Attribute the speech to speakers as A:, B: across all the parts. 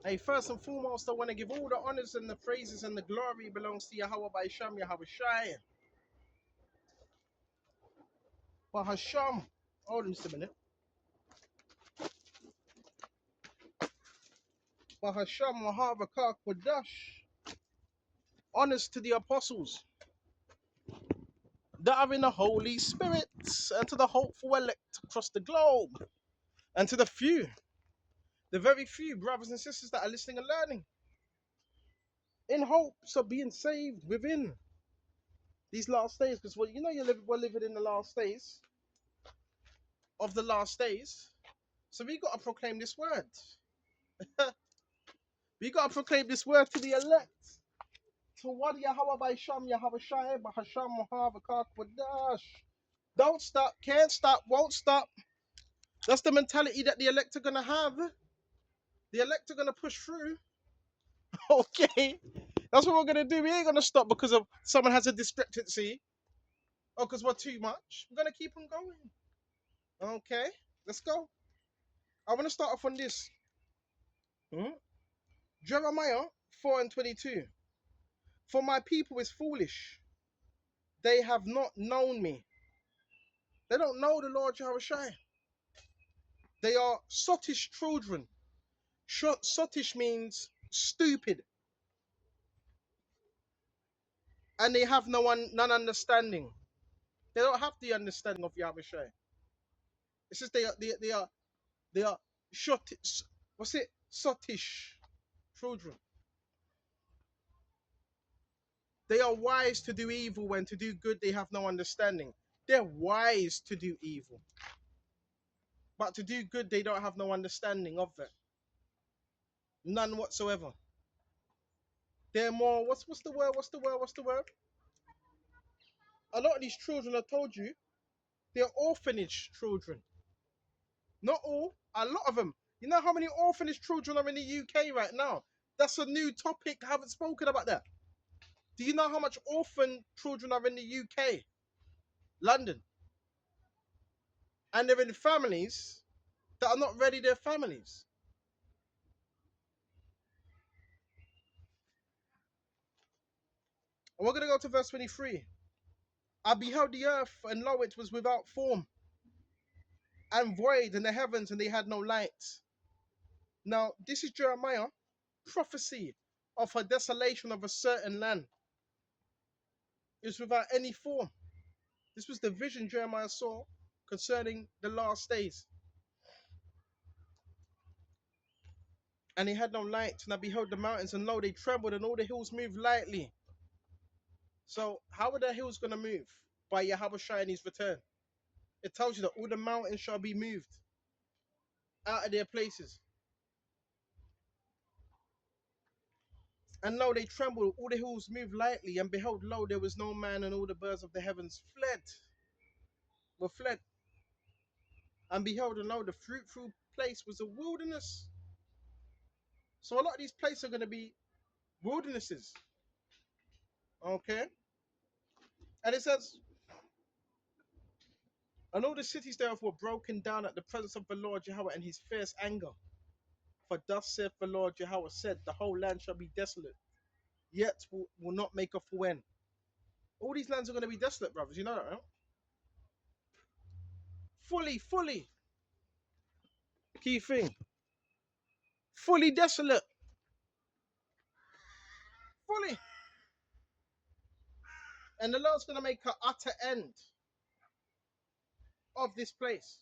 A: Hey, first and foremost, I want to give all the honors and the praises and the glory belongs to Yahweh by Sham, Yahawashi. But Hasham, hold on just a minute. But Hasham Mahavakak Wadash, honors to the apostles that are in the Holy Spirit, and to the hopeful elect across the globe, and to the few, the very few brothers and sisters that are listening and learning, in hopes of being saved within these last days. Because well, you know we're living in the last days of the last days. So we got to proclaim this word. We got to proclaim this word to the elect. To what Yahweh by Sham, Yahweh Shai, Bahasham, Mahavakak Wadash. Don't stop, can't stop, won't stop. That's the mentality that the elect are going to have. The elect are going to push through. Okay. That's what we're going to do. We ain't going to stop because of someone has a discrepancy or because we're too much. We're going to keep on going. Okay. Let's go. I want to start off on this. Jeremiah 4:22. For my people is foolish. They have not known me. They don't know the Lord Yahawashi. They are sottish children. Sottish means stupid. And they have none understanding. They don't have the understanding of Yahawashi. It says they are shottish. What's it? Sottish children. They are wise to do evil, when to do good they have no understanding. They're wise to do evil. But to do good they don't have no understanding of it. None whatsoever. They're more, what's the word? A lot of these children, I told you, they're orphanage children. Not all, a lot of them. You know how many orphanage children are in the UK right now? That's a new topic. I haven't spoken about that. Do you know how much orphan children are in the UK? London. And they're in families that are not ready, their families. And we're going to go to verse 23. I beheld the earth, and lo, it was without form and void, and the heavens, and they had no light. Now, this is Jeremiah, prophecy of a desolation of a certain land. It was without any form. This was the vision Jeremiah saw concerning the last days. And he had no light, and I beheld the mountains, and lo, they trembled, and all the hills moved lightly. So, how are the hills going to move? By Yahawashi and his return. It tells you that all the mountains shall be moved out of their places. And lo, they trembled, all the hills moved lightly, and behold, lo, there was no man, and all the birds of the heavens were fled. And behold, and lo, the fruitful place was a wilderness. So a lot of these places are going to be wildernesses. Okay? And it says, and all the cities thereof were broken down at the presence of the Lord Yahweh and his fierce anger. For thus saith the Lord Yahweh said, the whole land shall be desolate, yet will not make a full end. All these lands are going to be desolate, brothers. You know that, right? Fully. Key thing. Fully desolate. Fully. And the Lord's going to make an utter end of this place.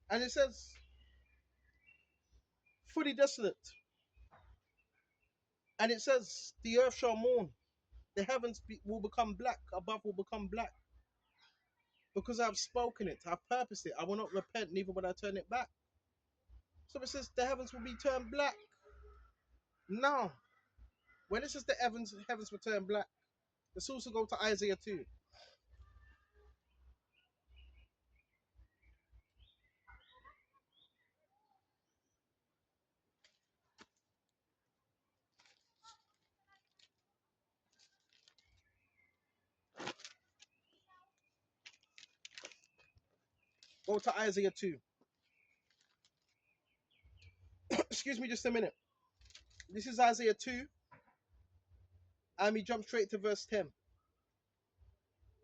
A: And it says, fully desolate. And it says, the earth shall mourn. The heavens will become black. Above will become black. Because I have spoken it. I have purposed it. I will not repent, neither will I turn it back. So it says, the heavens will be turned black. Now, when it says the heavens will turn black, let's also go to Isaiah 2. Go to Isaiah 2. Excuse me just a minute. This is Isaiah 2, and we jump straight to verse 10.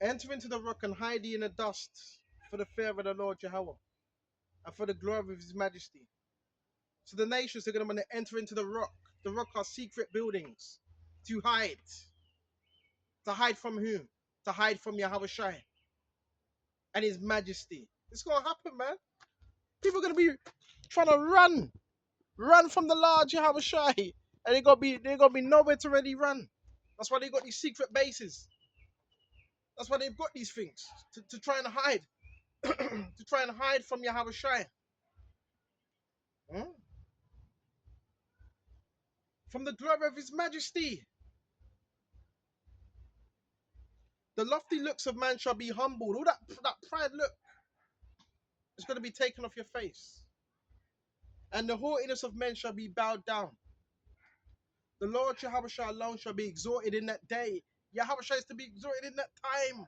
A: Enter into the rock and hide ye in the dust for the fear of the Lord Jehovah and for the glory of his majesty. So the nations are going to want to enter into the rock. The rock are secret buildings to hide. To hide from whom? To hide from Yahawashi and his majesty. It's going to happen, man. People are going to be trying to run from the Lord Yahawashi, and they're gonna be nowhere to really run. That's why they got these secret bases. That's why they've got these things to try and hide, to try and hide from Yahawashi. Hmm? From the glory of his majesty. The lofty looks of man shall be humbled. All that pride look is going to be taken off your face. And the haughtiness of men shall be bowed down. The Lord Yahawashi alone shall be exalted in that day. Yahawashi is to be exalted in that time.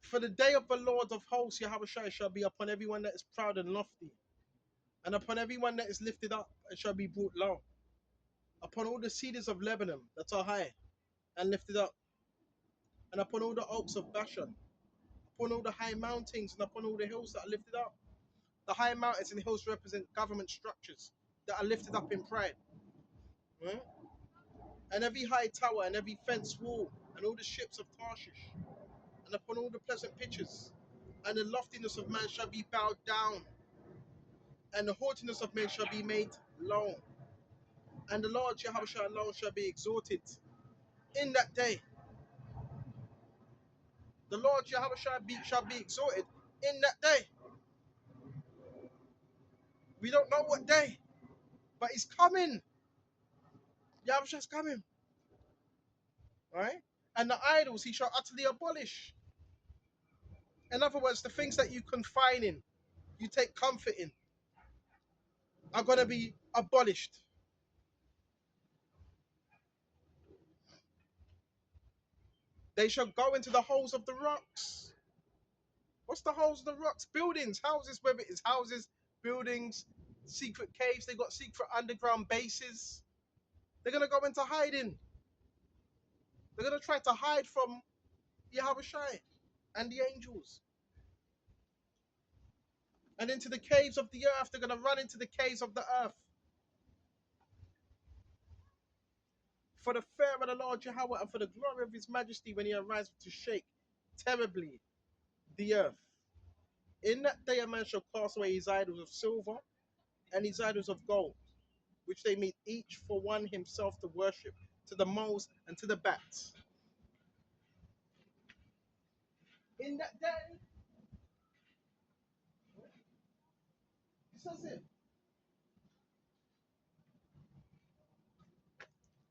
A: For the day of the Lord of hosts, Yahawashi shall be upon everyone that is proud and lofty, and upon everyone that is lifted up and shall be brought low, upon all the cedars of Lebanon that are high and lifted up, and upon all the oaks of Bashan, upon all the high mountains and upon all the hills that are lifted up. The high mountains and hills represent government structures that are lifted up in pride. Right? And every high tower and every fenced wall and all the ships of Tarshish, and upon all the pleasant pitches, and the loftiness of man shall be bowed down, and the haughtiness of men shall be made low, and the Lord Yahawashi alone shall be exalted in that day. The Lord Yahawashi shall be exalted in that day. We don't know what day, but he's coming. Yahushua's coming. Right? And the idols he shall utterly abolish. In other words, the things that you confine in, you take comfort in, are going to be abolished. They shall go into the holes of the rocks. What's the holes of the rocks? Buildings, houses, whether it is houses, buildings, secret caves. They got secret underground bases. They're going to go into hiding. They're going to try to hide from Yahawashi and the angels. And into the caves of the earth. They're going to run into the caves of the earth. For the fear of the Lord Jehovah and for the glory of his majesty when he arises to shake terribly the earth. In that day a man shall cast away his idols of silver and his idols of gold, which they made each for one himself to worship, to the moles and to the bats. In that day, it says it.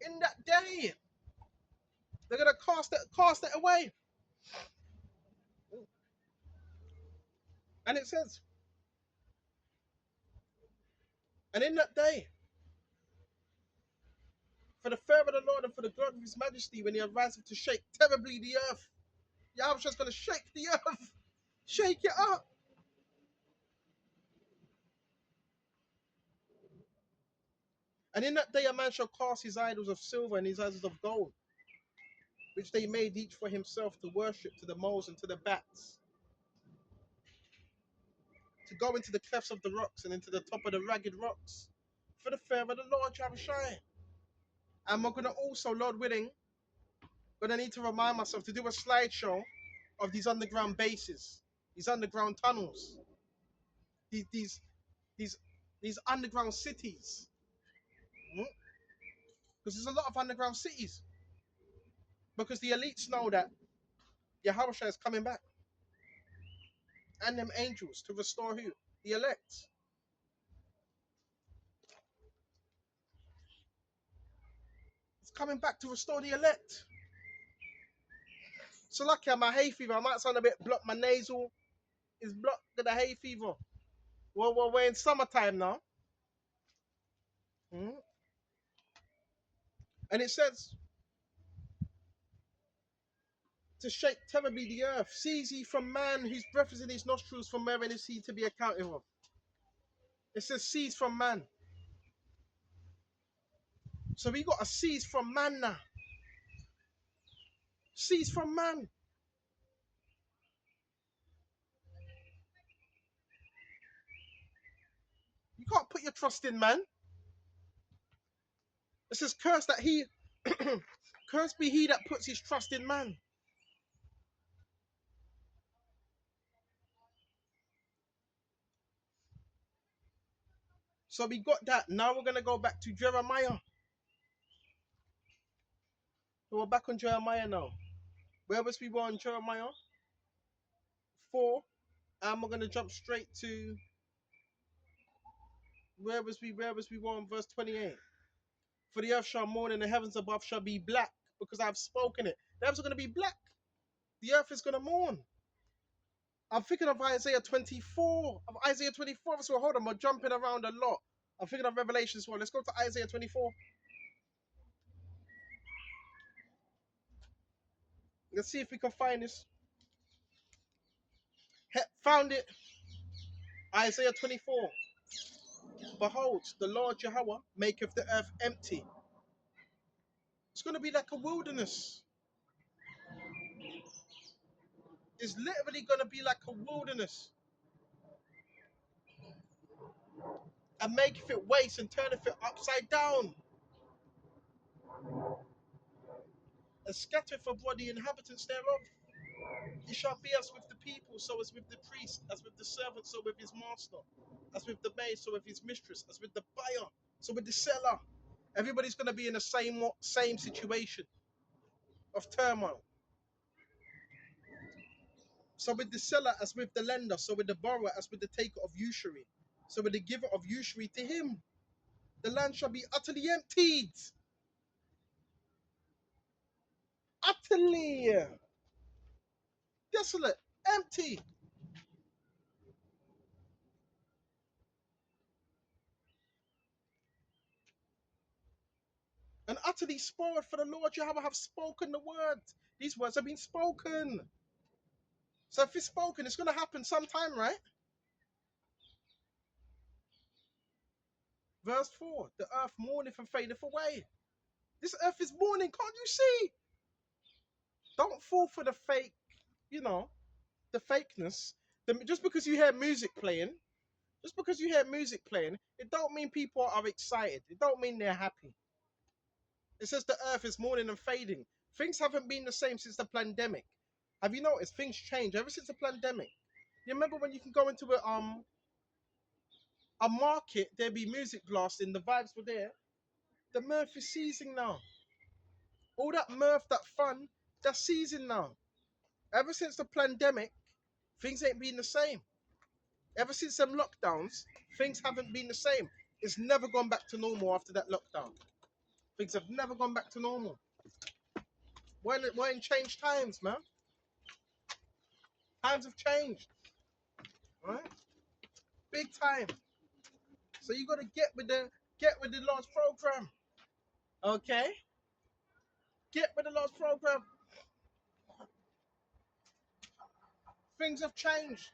A: In that day, they're gonna cast it away. And it says, and in that day, for the fear of the Lord and for the glory of his majesty, when he arises to shake terribly the earth, Yahweh's gonna shake the earth, shake it up. And in that day, a man shall cast his idols of silver and his idols of gold, which they made each for himself to worship, to the moles and to the bats, to go into the clefts of the rocks and into the top of the ragged rocks, for the fear of the Lord Yahawashi. And we're gonna also, Lord willing, gonna need to remind myself to do a slideshow of these underground bases, these underground tunnels, these these these, these underground cities. Because there's a lot of underground cities. Because the elites know that Yahawashi is coming back. And them angels to restore who? The elect. It's coming back to restore the elect. So lucky I'm a hay fever. I might sound a bit blocked. My nasal is blocked with the hay fever. Well, we're in summertime now. And it says, to shake terribly the earth. Seize ye from man whose breath is in his nostrils, from wherein is he to be accounted of. It says, seize from man. So we got to cease from man now. Cease from man. You can't put your trust in man. It says, "Curse that he, cursed be he that puts his trust in man." So we got that. Now we're gonna go back to Jeremiah. So we're back on Jeremiah now. Where was we were on Jeremiah 4, and we're gonna jump straight to where was we? Where was we were on verse 28? For the earth shall mourn, and the heavens above shall be black, because I've spoken it. The heavens are gonna be black. The earth is gonna mourn. I'm thinking of Isaiah 24. Of Isaiah 24. So hold on, we're jumping around a lot. I'm thinking of Revelation as well. Let's go to Isaiah 24. Let's see if we can find this. Found it. Isaiah 24. Behold, the Lord Yahweh maketh the earth empty. It's going to be like a wilderness. It's literally going to be like a wilderness. And maketh it waste and turneth it upside down. And scattereth abroad the inhabitants thereof. It shall be as with the people, so as with the priest, as with the servant, so with his master, as with the maid, so with his mistress, as with the buyer, so with the seller. Everybody's going to be in the same situation of turmoil. So with the seller as with the lender, so with the borrower as with the taker of usury, so with the giver of usury to him. The land shall be utterly emptied. Utterly desolate, empty. And utterly spoiled, for the Lord Jehovah have spoken the word. These words have been spoken. So if it's spoken, it's going to happen sometime, right? Verse 4, the earth mourneth and fadeth away. This earth is mourning, can't you see? Don't fall for the fake, you know, the fakeness. Just because you hear music playing, it don't mean people are excited. It don't mean they're happy. It says the earth is mourning and fading. Things haven't been the same since the pandemic. Have you noticed things change ever since the pandemic? You remember when you can go into a market, there'd be music blasting, the vibes were there. The mirth is ceasing now. All that mirth, that fun, that's ceasing now. Ever since the pandemic, things ain't been the same. Ever since them lockdowns, things haven't been the same. It's never gone back to normal after that lockdown. Things have never gone back to normal. We're in changed times, man. Times have changed, right? Big time. So you gotta get with the Lord's program. Okay? Get with the Lord's program. Things have changed.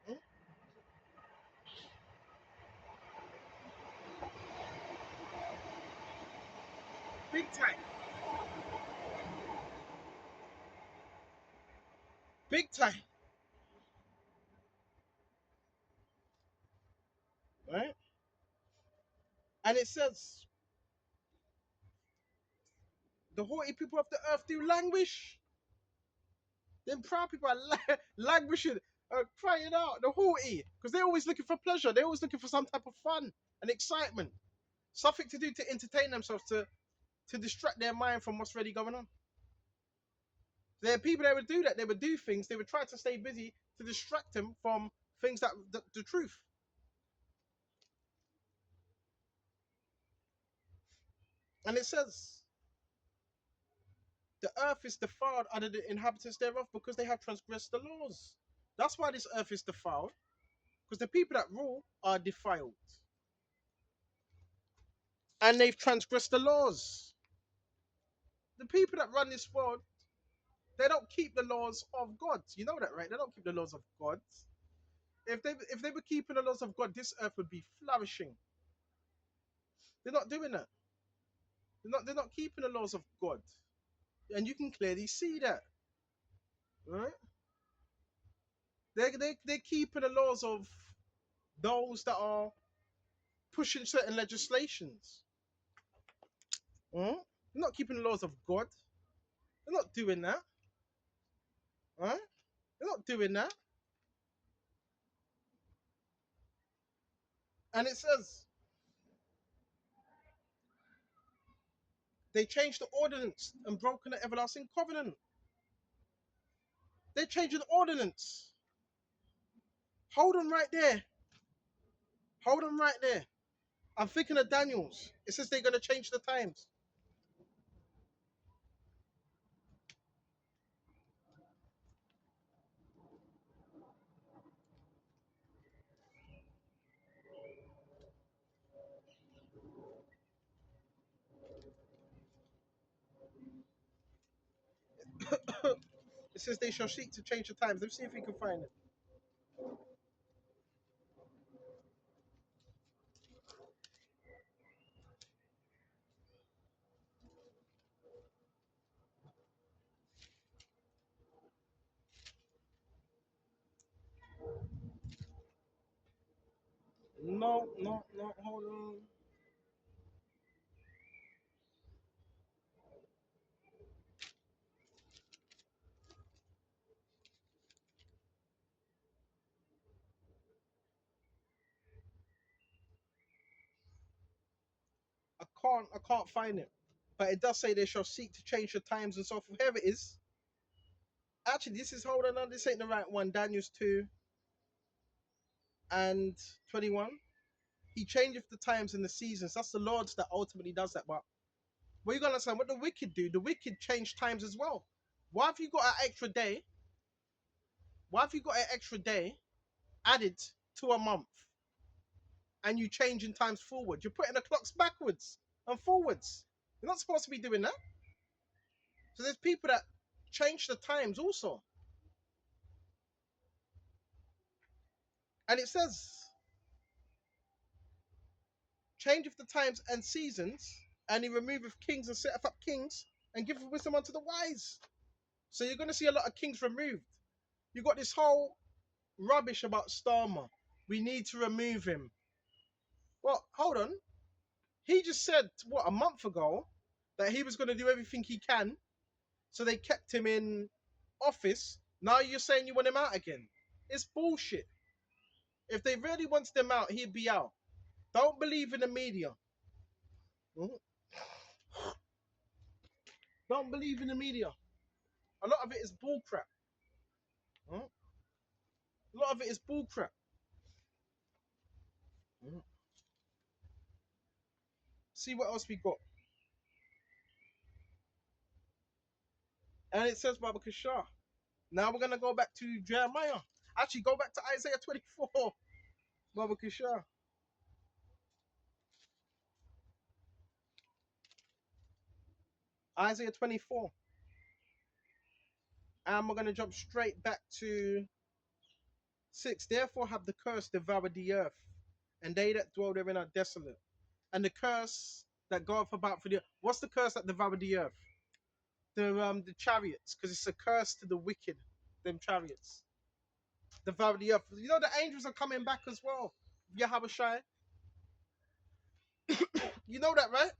A: Hmm? Big time. Big time. Right? And it says, the haughty people of the earth do languish. Them proud people are languishing, crying out, the haughty, because they're always looking for pleasure. They're always looking for some type of fun and excitement, something to do to entertain themselves, to distract their mind from what's really going on. There are people that would do that. They would do things. They would try to stay busy to distract them from things that the truth. And it says, the earth is defiled under the inhabitants thereof because they have transgressed the laws. That's why this earth is defiled, because the people that rule are defiled. And they've transgressed the laws. The people that run this world, they don't keep the laws of God. You know that, right? They don't keep the laws of God. If they were keeping the laws of God, this earth would be flourishing. They're not doing that. They're not keeping the laws of God. And you can clearly see that. Right? They're keeping the laws of those that are pushing certain legislations. They're not keeping the laws of God. They're not doing that. Right? They're not doing that. And it says they changed the ordinance and broken the everlasting covenant. They're changing the ordinance. Hold them right there. Hold them right there. I'm thinking of Daniel's. It says they're going to change the times. It says they shall seek to change the times. Let's see if we can find it. No, no, no. Hold on. I can't find it. But it does say they shall seek to change the times and so forth. Here it is. Actually, this is, hold on, no, this ain't the right one. Daniel's 2 and 21. He changeth the times and the seasons. That's the Lord that ultimately does that. But what you gotta understand, what the wicked do, the wicked change times as well. Why have you got an extra day? Why have you got an extra day added to a month and you changing times forward? You're putting the clocks backwards and forwards. You're not supposed to be doing that. So there's people that change the times also. And it says, change of the times and seasons, and he removeth kings and setteth up kings and giveth wisdom unto the wise. So you're going to see a lot of kings removed. You got this whole rubbish about Starmer. We need to remove him. Well, hold on. He just said, what, a month ago, that he was going to do everything he can. So they kept him in office. Now you're saying you want him out again. It's bullshit. If they really wanted him out, he'd be out. Don't believe in the media. Mhm. Don't believe in the media. A lot of it is bullcrap. Mhm. A lot of it is bullcrap. Mhm. See what else we got. And it says Baba Kashar. Now we're going to go back to Jeremiah. Actually, go back to Isaiah 24. Baba Kashar. Isaiah 24. And we're going to jump straight back to 6. Therefore have the curse devoured the earth, and they that dwell therein are desolate. And the curse that goeth about for the earth. What's the curse that devoured the earth? The chariots, because it's a curse to the wicked, them chariots. Devour the earth. You know the angels are coming back as well. Yahawashi. You know that, right?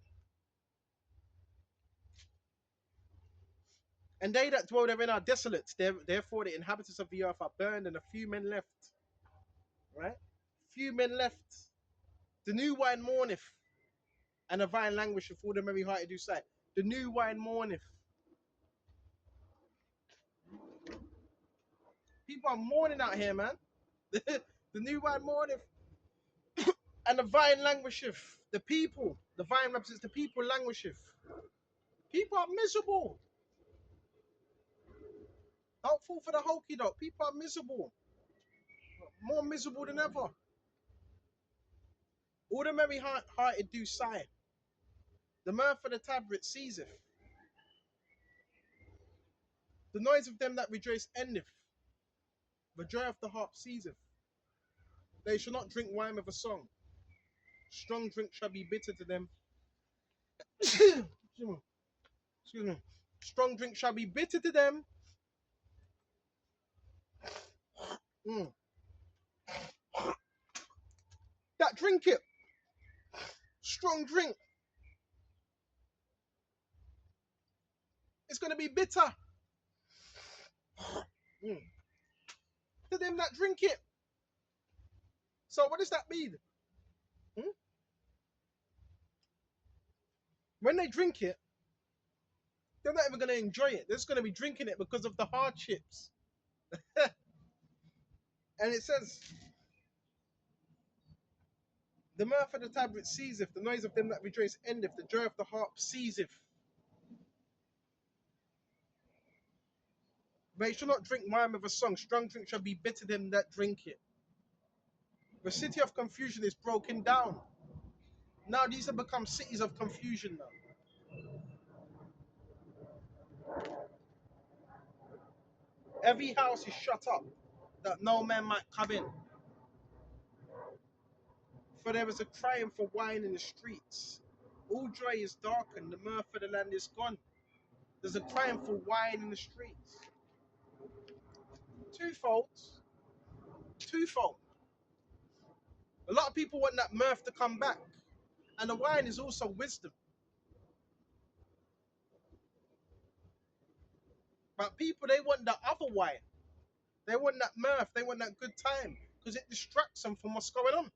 A: And they that dwell therein are desolate. Therefore the inhabitants of the earth are burned, and a few men left. Right? Few men left. The new wine mourneth, and the vine languisheth, all the merry hearted do say. The new wine mourneth. People are mourning out here, man. The new wine mourneth, and the vine languisheth. The vine represents the people languisheth. People are miserable. Don't fall for the hokey doke. People are miserable. More miserable than ever. All the merry hearted do sigh. The mirth of the tabret ceaseth. The noise of them that rejoice endeth. The joy of the harp ceaseth. They shall not drink wine with a song. Strong drink shall be bitter to them. Excuse me. Excuse me. Strong drink shall be bitter to them. Mm. That drink it. Strong drink. It's gonna be bitter. Mm. To them that drink it. So what does that mean? Hmm? When they drink it, they're not even gonna enjoy it. They're just gonna be drinking it because of the hardships. And it says, the mirth of the tabret ceaseth, the noise of them that rejoice endeth, the joy of the harp ceaseth. But you shall not drink wine with a song. Strong drink shall be bitter to them that drink it. The city of confusion is broken down. Now these have become cities of confusion now. Every house is shut up, that no man might come in. For there is a crying for wine in the streets. All joy is darkened, the mirth of the land is gone. There's a crying for wine in the streets. Twofold. Twofold. A lot of people want that mirth to come back. And the wine is also wisdom. But people, they want the other wine. They want that mirth. They want that good time. Because it distracts them from what's going on.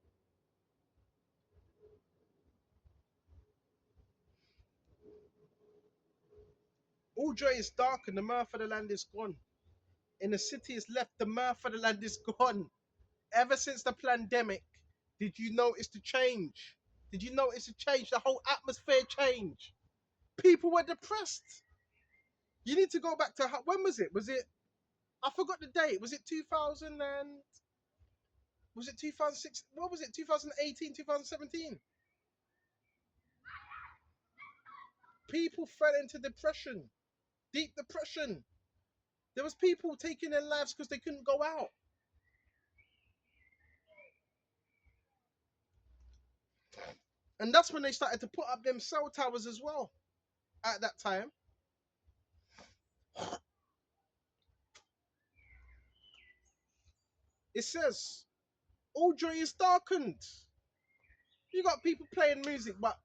A: All joy is darkened, the mirth of the land is gone. In the city is left, the mirth of the land is gone. Ever since the pandemic, did you notice the change? Did you notice the change? The whole atmosphere changed. People were depressed. You need to go back to, when was it? Was it, I forgot the date. Was it 2000 and, was it 2006? What was it? 2018, 2017? People fell into depression, deep depression. There was people taking their lives because they couldn't go out. And that's when they started to put up them cell towers as well at that time. It says, all joy is darkened. You got people playing music, but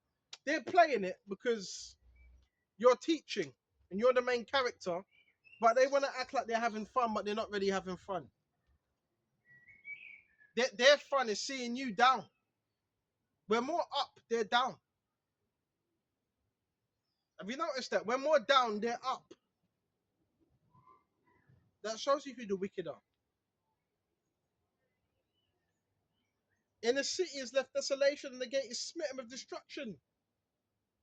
A: they're playing it because you're teaching and you're the main character, but they want to act like they're having fun, but they're not really having fun. Their fun is seeing you down. We're more up, they're down. Have you noticed that? We're more down, they're up. That shows you who the wicked are. In the city is left desolation, and the gate is smitten with destruction.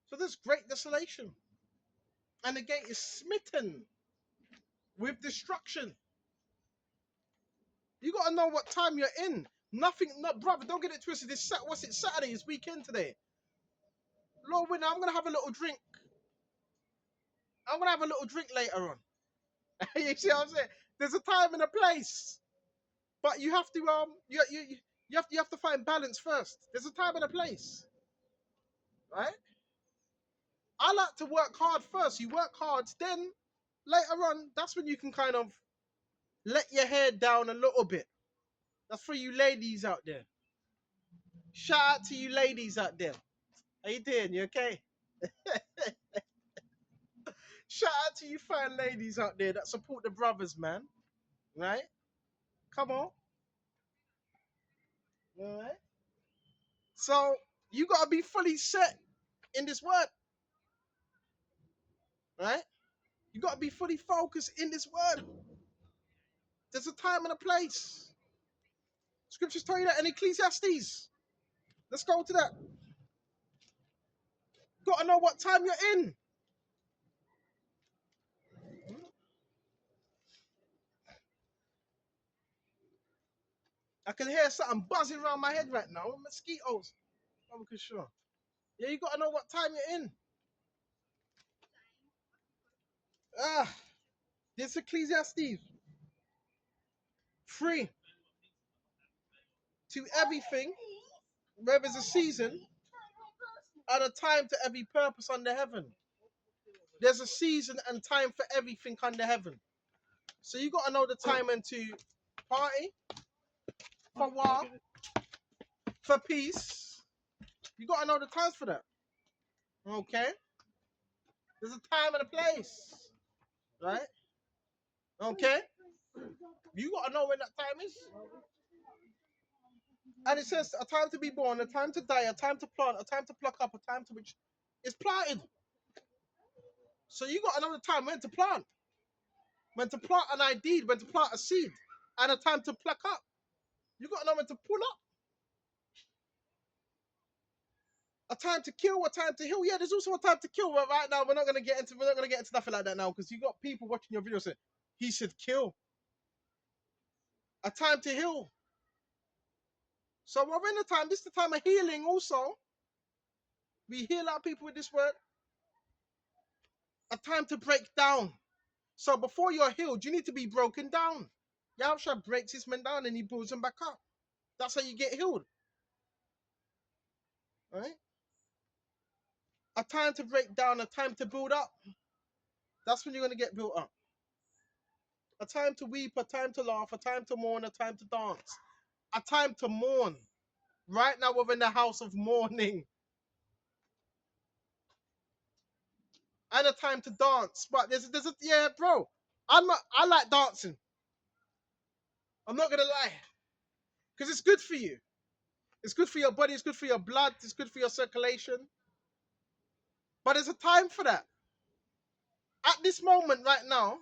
A: So there's great desolation. And the gate is smitten with destruction. You got to know what time you're in. Nothing, no, brother, don't get it twisted. What's it, Saturday? It's weekend today. Lord willing, I'm going to have a little drink. I'm going to have a little drink later on. You see what I'm saying? There's a time and a place. But you have to, you have to find balance first. There's a time and a place. Right? I like to work hard first. You work hard, then later on, that's when you can kind of let your hair down a little bit. That's for you ladies out there. Shout out to you ladies out there. How you doing? You okay? Shout out to you fine ladies out there that support the brothers, man. Right? Come on. All right. So you gotta be fully set in this word. Right? You gotta be fully focused in this word. There's a time and a place. Scriptures tell you that in Ecclesiastes. Let's go to that. Gotta know what time you're in. I can hear something buzzing around my head right now. Mosquitoes. I'm sure. Yeah, you gotta know what time you're in. Ah, this Ecclesiastes. 3. To everything. There is a season and a time to every purpose under heaven. There's a season and time for everything under heaven. So you got to know the time when to party, for war, for peace. You got to know the times for that. Okay? There's a time and a place. Right? Okay? You got to know when that time is. And it says a time to be born, a time to die, a time to plant, a time to pluck up, a time to which is planted. So you got to know the time when to plant an idea, when to plant a seed, and a time to pluck up. You got to know when to pull up. A time to kill, a time to heal. Yeah, there's also a time to kill. But right now, we're not gonna get into nothing like that now, because you got people watching your video saying he should kill. A time to heal. So we're in the time. This is the time of healing. Also, we heal our people with this word. A time to break down. So before you're healed, you need to be broken down. Yahawashi breaks his men down and he builds them back up. That's how you get healed. Right? A time to break down, a time to build up. That's when you're going to get built up. A time to weep, a time to laugh, a time to mourn, a time to dance. A time to mourn. Right now we're in the house of mourning. And a time to dance. But there's a yeah, bro. I like dancing. I'm not gonna lie. Because it's good for you. It's good for your body, it's good for your blood, it's good for your circulation. But there's a time for that. At this moment right now,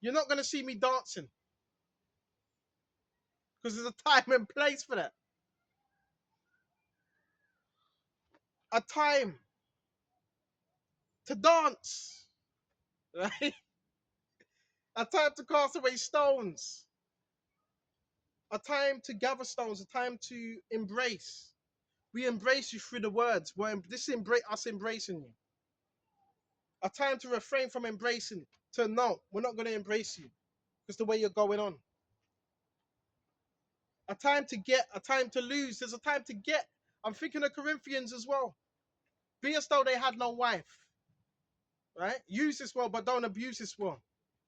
A: you're not gonna see me dancing. Because there's a time and place for that. A time to dance. Right? A time to cast away stones. A time to gather stones. A time to embrace. We embrace you through the words. This is us embracing you. A time to refrain from embracing. To no, we're not going to embrace you. Because the way you're going on. A time to get, a time to lose. There's a time to get. I'm thinking of Corinthians as well. Be as though they had no wife. Right? Use this world, but don't abuse this world.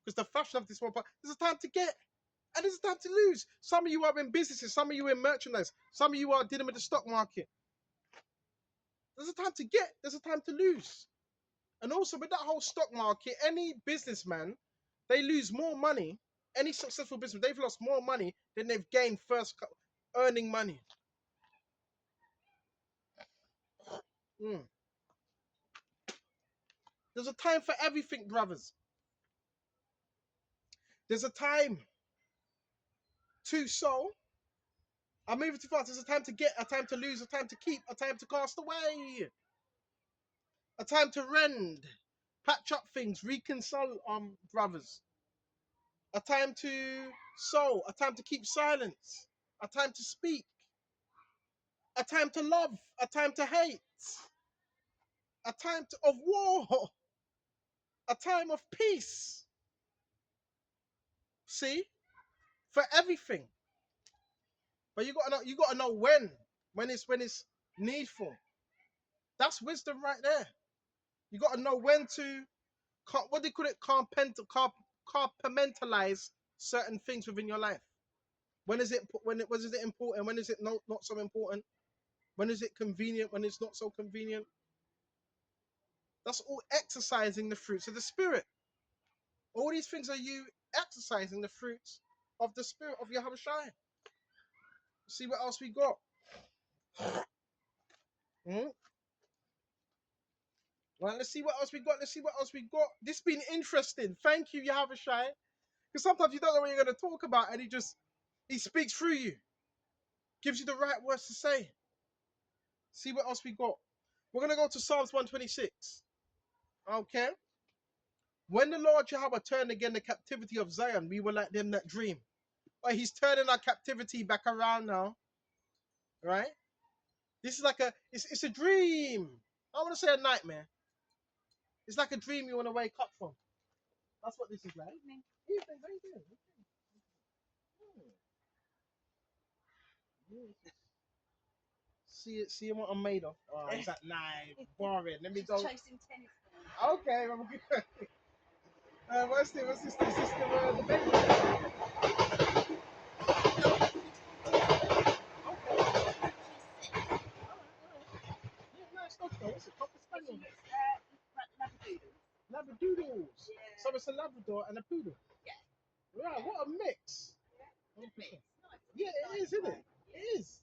A: Because the fashion of this world, but there's a time to get. And there's a time to lose. Some of you are in businesses. Some of you are in merchandise. Some of you are dealing with the stock market. There's a time to get. There's a time to lose. And also with that whole stock market, any businessman, they lose more money. Any successful business, they've lost more money than they've gained first earning money. There's a time for everything, brothers. There's a time to sow. I'm moving too fast. There's a time to get, a time to lose, a time to keep, a time to cast away. A time to rend, patch up things, reconcile brothers. A time to sow, a time to keep silence, a time to speak, a time to love, a time to hate, a time of war, a time of peace. See? For everything. But you gotta know when it's needful. That's wisdom right there. You gotta know when to what do you call it? Compartmentalize certain things within your life. When is it important? When is it not so important? When is it convenient? When it's not so convenient? That's all exercising the fruits of the spirit. All these things are you exercising the fruits of the spirit of Yahawashi. See what else we got. Right, let's see what else we got. Let's see what else we got. This has been interesting. Thank you, Yahawashi. Because sometimes you don't know what you're going to talk about, and he speaks through you. Gives you the right words to say. See what else we got. We're going to go to Psalms 126. Okay. When the Lord Jehovah turned again the captivity of Zion, we were like them that dream. But he's turning our captivity back around now. Right? This is like it's a dream. I want to say a nightmare. It's like a dream you want to wake up from. That's what this is like. Evening. Evening, how you doing? See what I'm made of. Oh, he's like, nah, boring. Let me
B: She's
A: go.
B: chasing tennis balls.
A: Okay, I'm good. What's this? What's this? Is this the baby? Okay. Yeah, nice dog though. What's it? Cocker Spaniel?
B: Labradoodles.
A: Labradoodles.
B: Yeah.
A: So it's a Labrador and a poodle.
B: Yeah.
A: Right, what a mix.
B: Good mix. Nice.
A: Yeah, it
B: Nice
A: is, isn't it?
B: one. Yeah.
A: It is.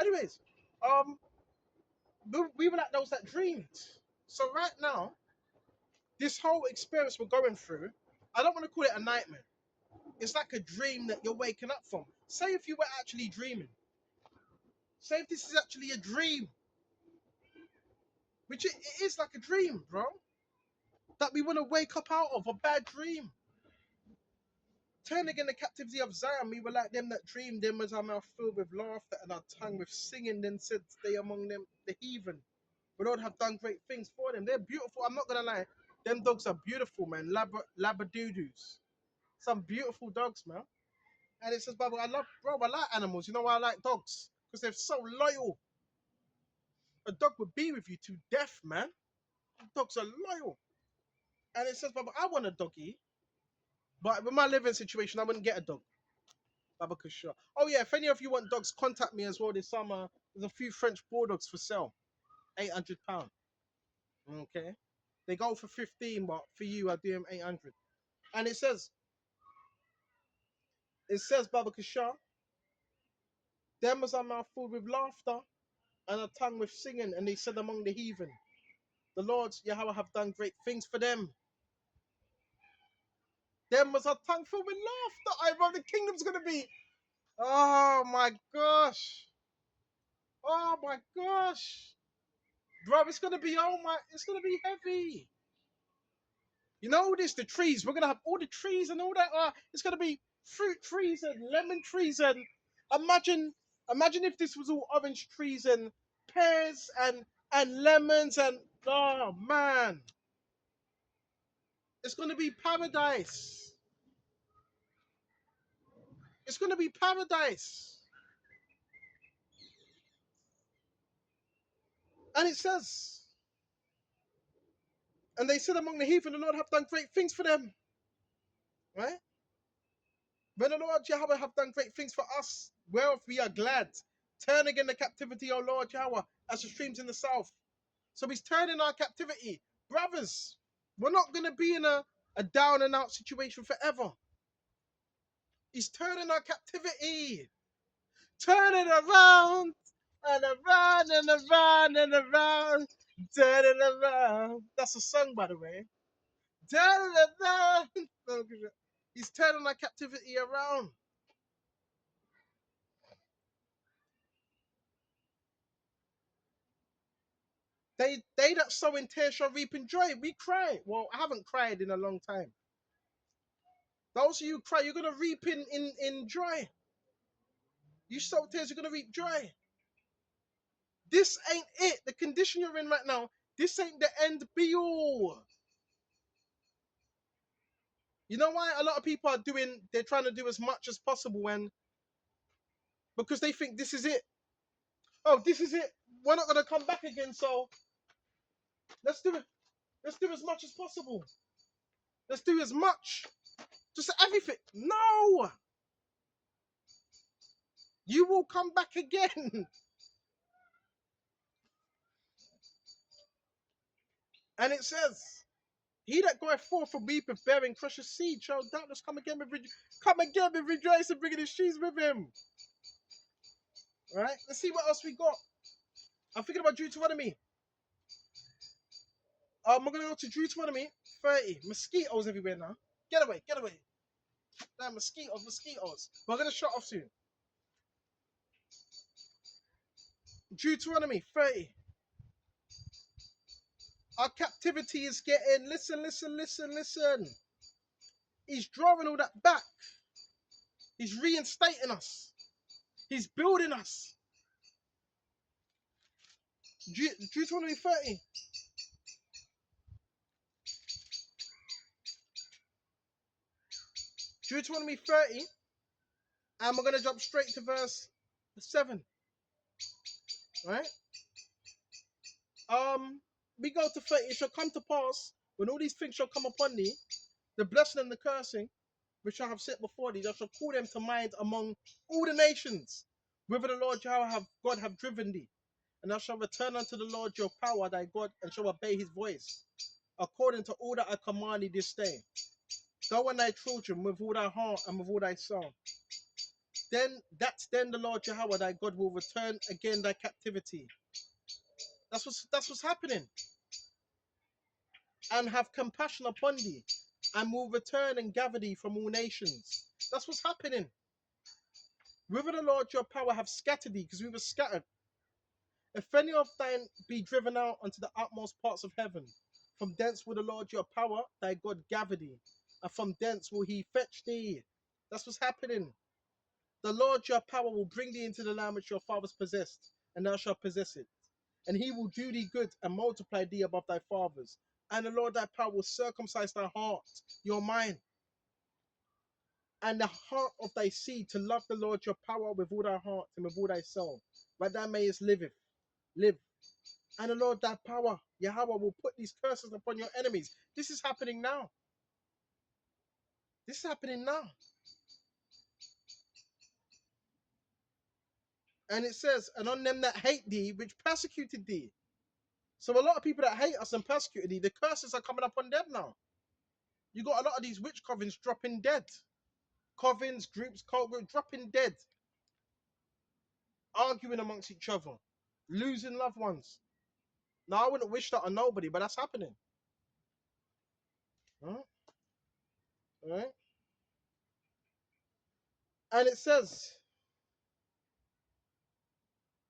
A: Anyways, um, we were like those that dreamed. So right now, this whole experience we're going through, I don't want to call it a nightmare. It's like a dream that you're waking up from. Say if you were actually dreaming. Say if this is actually a dream, which it is like a dream, bro. That we want to wake up out of a bad dream. Turn again the captivity of Zion, we were like them that dreamed, them as our mouth filled with laughter and our tongue with singing, then said, stay among them, the heathen. The Lord have done great things for them. They're beautiful. I'm not going to lie. Them dogs are beautiful, man. Labradoodles. Some beautiful dogs, man. And it says, Bible, I like animals. You know why I like dogs? Because they're so loyal. A dog would be with you to death, man. Dogs are loyal. And it says, Bible, I want a doggy. But with my living situation, I wouldn't get a dog. Babakasha. Oh yeah, if any of you want dogs, contact me as well this summer. There's a few French bulldogs for sale. £800. Okay. They go for 15, but for you I do them 800. And it says, Babakasha, them was a mouth full with laughter and a tongue with singing, and they said among the heathen, the Lord Yahweh have done great things for them. Them was a tongue filled with laughter. I love the kingdom's gonna be. Oh my gosh. Oh my gosh. Bro, it's gonna be it's gonna be heavy. You know this, the trees. We're gonna have all the trees and all that. It's gonna be fruit trees and lemon trees and imagine if this was all orange trees and pears and lemons and oh man, it's gonna be paradise. It's gonna be paradise. And it says, and they said among the heathen, the Lord have done great things for them. Right? When the Lord Yahweh have done great things for us, whereof we are glad. Turn again the captivity, O Lord Yahweh, as the streams in the south. So he's turning our captivity. Brothers, we're not going to be in a down and out situation forever. He's turning our captivity. Turn it around and around and around and around. Turn it around. That's a song, by the way. Turn it around. He's turning our captivity around. They that sow in tears shall reap in joy. We cry. Well, I haven't cried in a long time. Those of you who cry, you're gonna reap in joy. You sow tears, you're gonna reap joy. This ain't it. The condition you're in right now, this ain't the end be all. You know why a lot of people they're trying to do as much as possible because they think this is it. Oh, this is it. We're not gonna come back again, so let's do it. Let's do as much as possible. Let's do as much. Just everything. No! You will come back again. And it says, he that goeth forth from weepeth, bearing precious seed, shall doubtless come again with rejoice and bringing his sheaves with him. All right, let's see what else we got. I'm thinking about Deuteronomy. We're gonna go to Deuteronomy 30. Mosquitoes everywhere now. Get away, get away. Damn, mosquitoes. We're gonna shut off soon. Deuteronomy 30. Our captivity is getting, listen. He's drawing all that back. He's reinstating us. He's building us. Deuteronomy 30. Deuteronomy 30. And we're going to jump straight to verse 7. right? We go to 30. It shall come to pass when all these things shall come upon thee, the blessing and the cursing, which I have set before thee, thou shalt call them to mind among all the nations, whither the Lord Jehovah God have driven thee. And thou shalt return unto the Lord your power, thy God, and shall obey his voice, according to all that I command thee this day. Thou and thy children with all thy heart and with all thy soul. Then the Lord Jehovah thy God will return again thy captivity. That's what's happening. And have compassion upon thee, and will return and gather thee from all nations. That's what's happening. Whither the Lord your power have scattered thee, because we were scattered. If any of thine be driven out unto the utmost parts of heaven, from thence will the Lord your power, thy God, gather thee, and from thence will he fetch thee. That's what's happening. The Lord your power will bring thee into the land which your fathers possessed, and thou shalt possess it. And he will do thee good and multiply thee above thy fathers. And the Lord thy power will circumcise thy heart, your mind, and the heart of thy seed to love the Lord your power with all thy heart and with all thy soul, that thou mayest live. And the Lord thy power, Yahweh, will put these curses upon your enemies. This is happening now. This is happening now. And it says, and on them that hate thee, which persecuted thee. So a lot of people that hate us and persecuted thee, the curses are coming upon them now. You got a lot of these witch covens dropping dead. Covens, groups, cult groups dropping dead. Arguing amongst each other. Losing loved ones. Now, I wouldn't wish that on nobody, but that's happening. Huh? All right? And it says,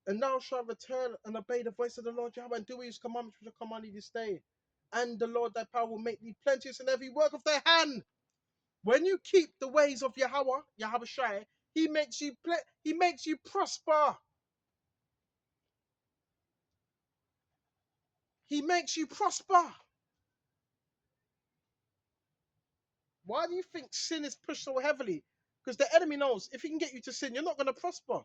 A: and thou shalt return and obey the voice of the Lord Jehovah, and do his commandments which I command thee this day. And the Lord thy power will make thee plenteous in every work of thy hand. When you keep the ways of Yahweh, Yahawashi, he makes you prosper. He makes you prosper. Why do you think sin is pushed so heavily? Because the enemy knows if he can get you to sin, you're not going to prosper.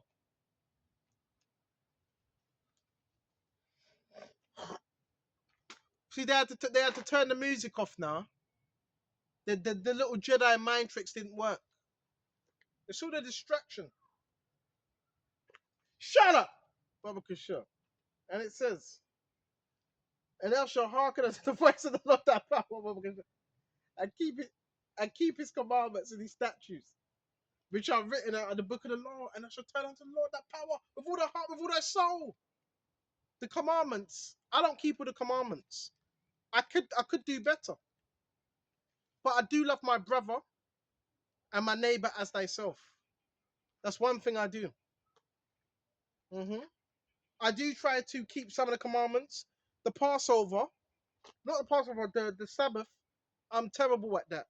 A: See, they had to turn the music off now. The little Jedi mind tricks didn't work. It's all the distraction. Shut up, Baba Kushah. And it says, and thou shalt hearken unto the voice of the Lord thy power, Baba Kushah, and keep his commandments and his statutes, which are written out of the book of the law, and I shall turn unto the Lord that power with all thy heart, with all thy soul. The commandments. I don't keep all the commandments. I could do better. But I do love my brother and my neighbor as thyself. That's one thing I do. I do try to keep some of the commandments. The Passover, not the Passover, the Sabbath, I'm terrible at that.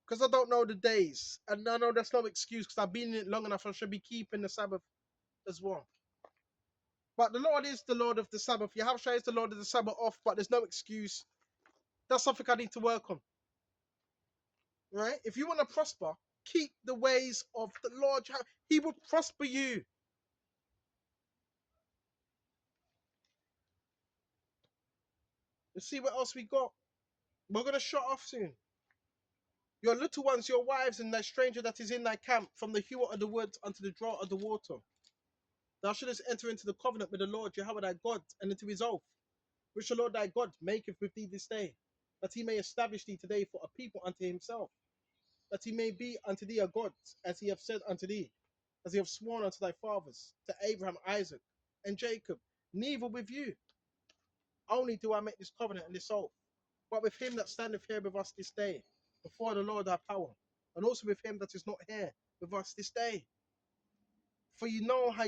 A: Because I don't know the days. And I know that's no excuse because I've been in it long enough. I should be keeping the Sabbath as well. But the Lord is the Lord of the Sabbath. Yahawashi is the Lord of the Sabbath off, but there's no excuse. That's something I need to work on. Right? If you want to prosper, keep the ways of the Lord. He will prosper you. Let's see what else we got. We're going to shut off soon. Your little ones, your wives, and thy stranger that is in thy camp, from the hewer of the woods unto the drawer of the water. Thou shouldest enter into the covenant with the Lord Jehovah thy God, and into his oath, which the Lord thy God maketh with thee this day, that he may establish thee today for a people unto himself, that he may be unto thee a God, as he hath said unto thee, as he hath sworn unto thy fathers, to Abraham, Isaac, and Jacob. Neither with you only do I make this covenant and this oath, but with him that standeth here with us this day, before the Lord our power, and also with him that is not here with us this day. For you know how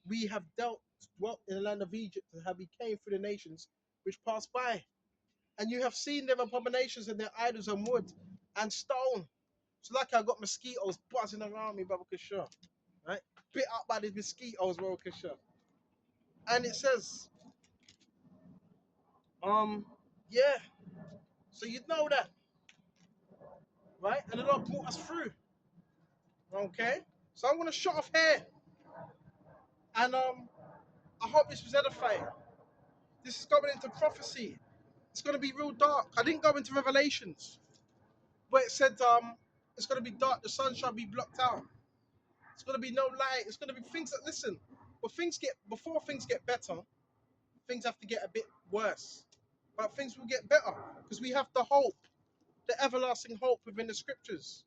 A: we have dwelt in the land of Egypt, and how we came through the nations which passed by. And you have seen their abominations and their idols and wood and stone. So like I got mosquitoes buzzing around me, Baba Kishore. Right? Bit up by the mosquitoes, Baba Kishore. And it says, yeah. So you know that. Right? And the Lord brought us through. Okay? So I'm gonna shut off here. And I hope this was edifying. This is going into prophecy. It's going to be real dark. I didn't go into Revelations, but it said it's going to be dark. The sun shall be blocked out. It's going to be no light. It's going to be things that, listen, before things get better, things have to get a bit worse. But things will get better because we have the hope, the everlasting hope within the scriptures.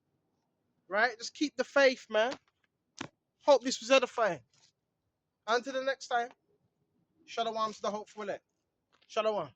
A: Right? Just keep the faith, man. Hope this was edifying. Until the next time, shalom to the hopeful elect. Shalom.